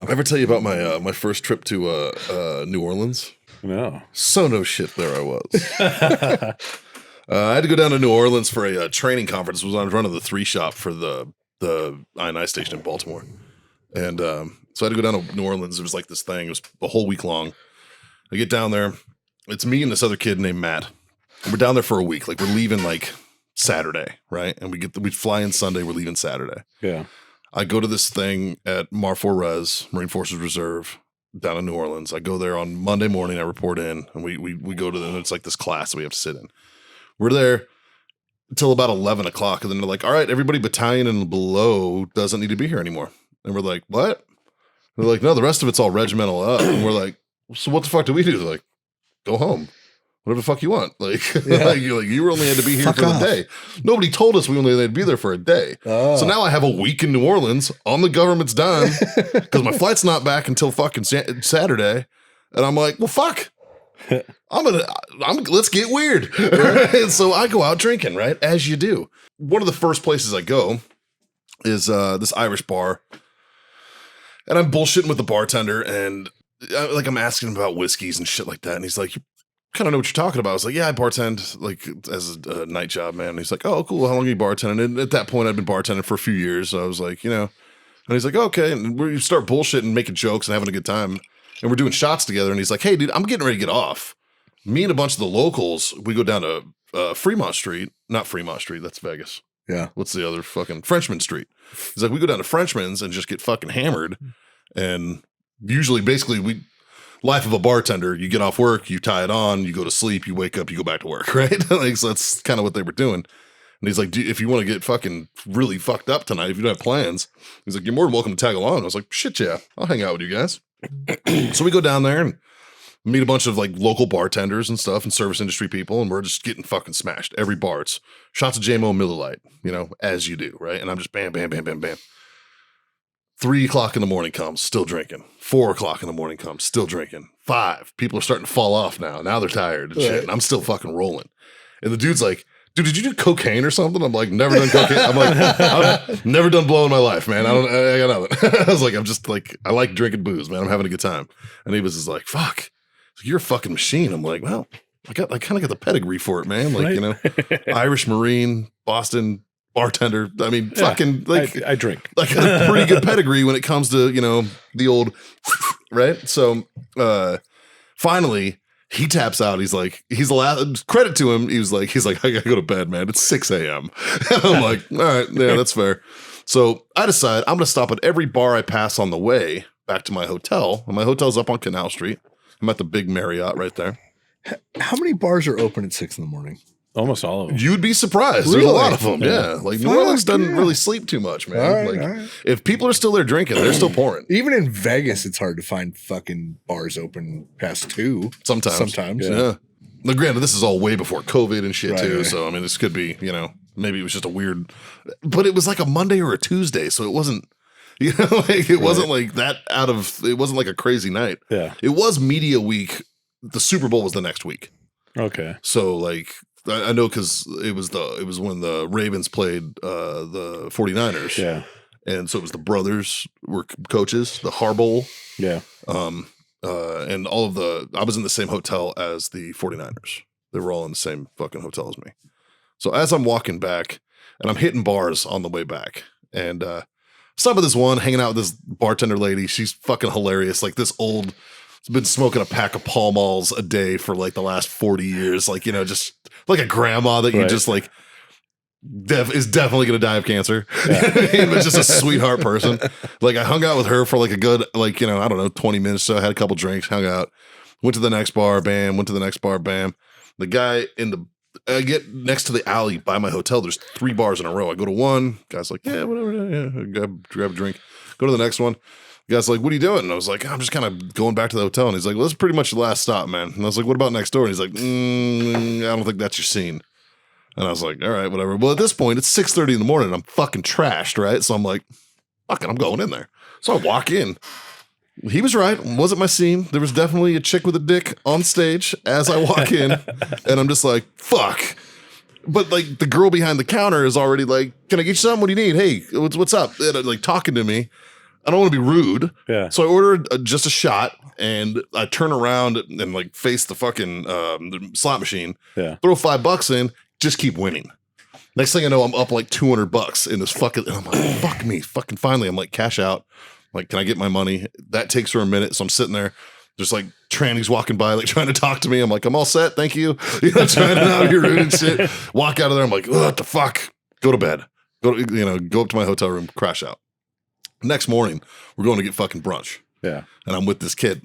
I ever tell you about my first trip to New Orleans? No. So no shit, there I was. I had to go down to New Orleans for a training conference. I was running the 3 shop for the I&I station in Baltimore. And so I had to go down to New Orleans. It was like this thing. It was a whole week long. I get down there. It's me and this other kid named Matt. And we're down there for a week. Like we're leaving like Saturday, right? And we fly in Sunday. We're leaving Saturday. Yeah. I go to this thing at Mar 4 Res, Marine Forces Reserve, down in New Orleans. I go there on Monday morning. I report in, and we go to it's like this class that we have to sit in. We're there until about 11 o'clock, and then they're like, all right, everybody battalion and below doesn't need to be here anymore. And we're like, what? They're like, no, the rest of it's all regimental up. And we're like, so what the fuck do we do? They're like, go home. Whatever the fuck you want. Like, Yeah. you only had to be here Fuck for off. the day. Nobody told us we only had to be there for a day. Oh. So now I have a week in New Orleans on the government's dime because my flight's not back until fucking Saturday. And I'm like, well, fuck. Let's get weird. And so I go out drinking, right? As you do. One of the first places I go is this Irish bar. And I'm bullshitting with the bartender and I'm asking him about whiskeys and shit like that. And he's like, you kind of know what you're talking about. I was like, yeah, I bartend like as a night job, man. And he's like, oh, cool. How long are you bartending? And at that point, I'd been bartending for a few years. So I was like, and he's like, okay. And we start bullshitting, making jokes and having a good time. And we're doing shots together. And he's like, hey, dude, I'm getting ready to get off. Me and a bunch of the locals, we go down to Fremont Street. Not Fremont Street. That's Vegas. Yeah. What's the other fucking Frenchman Street? He's like, we go down to Frenchman's and just get fucking hammered. And usually, basically, life of a bartender, you get off work, you tie it on, you go to sleep, you wake up, you go back to work, right? Like, so that's kind of what they were doing. And he's like, if you want to get fucking really fucked up tonight, if you don't have plans, he's like, you're more than welcome to tag along. I was like, shit, yeah, I'll hang out with you guys. So we go down there and meet a bunch of like local bartenders and stuff and service industry people, and we're just getting fucking smashed. Every bar, it's shots of JMO Miller Lite, as you do, right? And I'm just bam, bam, bam, bam, bam. 3 o'clock in the morning comes, still drinking. 4 o'clock in the morning comes, still drinking. 5, people are starting to fall off now. Now they're tired and shit, and I'm still fucking rolling. And the dude's like, dude, did you do cocaine or something? I'm like, never done cocaine. I'm like, I've never done blow in my life, man. I got nothing. I was like, I'm just like, I like drinking booze, man. I'm having a good time. And he was just like, fuck, you're a fucking machine. I'm like, well, I kind of got the pedigree for it, man. Like, Irish Marine, Boston bartender. I mean, fucking like I drink. Like a pretty good pedigree when it comes to, the old right. So finally he taps out. He's the last, credit to him. He's like, I gotta go to bed, man. It's 6 a.m. And I'm like, all right, yeah, that's fair. So I decide I'm gonna stop at every bar I pass on the way back to my hotel. And my hotel's up on Canal Street. I'm at the big Marriott right there. How many bars are open at 6 a.m? Almost all of them. You'd be surprised. Really? There's a lot of them. Yeah. Like New Fuck Orleans doesn't yeah. really sleep too much, man. All right, like all right. if people are still there drinking, they're still pouring. Even in Vegas, it's hard to find fucking bars open past 2. Sometimes. Yeah. Now, granted, this is all way before COVID and shit Right, too. right. So I mean, this could be, maybe it was just a weird, but it was like a Monday or a Tuesday, so it wasn't, it wasn't like that it wasn't like a crazy night. Yeah. It was media week. The Super Bowl was the next week. Okay. So like I know because it was when the Ravens played the 49ers. Yeah. And so it was the brothers were coaches, the Harbaugh. Yeah. And I was in the same hotel as the 49ers. They were all in the same fucking hotel as me. So as I'm walking back and I'm hitting bars on the way back and stop at this one, hanging out with this bartender lady. She's fucking hilarious. Like this old, been smoking a pack of Pall Malls a day for like the last 40 years. Like, just like a grandma that you Right. just like is definitely going to die of cancer. Yeah. But just a sweetheart person. Like I hung out with her for like a good, like, 20 minutes. So I had a couple drinks, hung out, went to the next bar, bam, went to the next bar, bam. The guy I get next to the alley by my hotel. There's 3 bars in a row. I go to one, guy's like, yeah, whatever. Yeah, grab a drink. Go to the next one. The guy's like, what are you doing? And I was like, I'm just kind of going back to the hotel. And he's like, well, this is pretty much the last stop, man. And I was like, what about next door? And he's like, I don't think that's your scene. And I was like, all right, whatever. Well, at this point, it's 6:30 in the morning. And I'm fucking trashed, right? So I'm like, fuck it, I'm going in there. So I walk in. He was right. It wasn't my scene. There was definitely a chick with a dick on stage as I walk in. And I'm just like, fuck. But like the girl behind the counter is already like, can I get you something? What do you need? Hey, what's up? And, like talking to me. I don't want to be rude. Yeah. So I ordered just a shot, and I turn around and like face the fucking the slot machine. Yeah. Throw $5 in, just keep winning. Next thing I know, I'm up like $200 in this fucking. And I'm like, fuck me, fucking finally. I'm like, cash out. I'm like, can I get my money? That takes her a minute, so I'm sitting there. There's like trannies walking by, like trying to talk to me. I'm like, I'm all set, thank you. You know, trying to not be rude and shit. Walk out of there. I'm like, what the fuck? Go to bed. Go up to my hotel room, crash out. Next morning, we're going to get fucking brunch. Yeah. And I'm with this kid.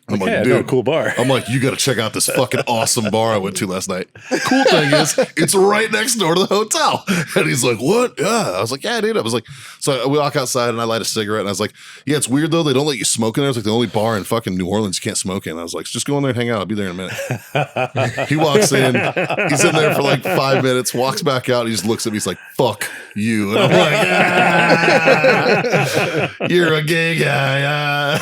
I'm Like, like, hey, dude, I know a cool bar. I'm like, you got to check out this fucking awesome bar I went to last night. The cool thing is, it's right next door to the hotel. And he's like, what? Yeah. I was like, yeah, dude. I was like, so we walk outside and I light a cigarette and I was like, yeah, it's weird though. They don't let you smoke in there. It's like the only bar in fucking New Orleans you can't smoke in. I was like, just go in there and hang out. I'll be there in a minute. He walks in. He's in there for like 5 minutes, walks back out. He just looks at me. He's like, fuck you. And I'm like, ah, you're a gay guy.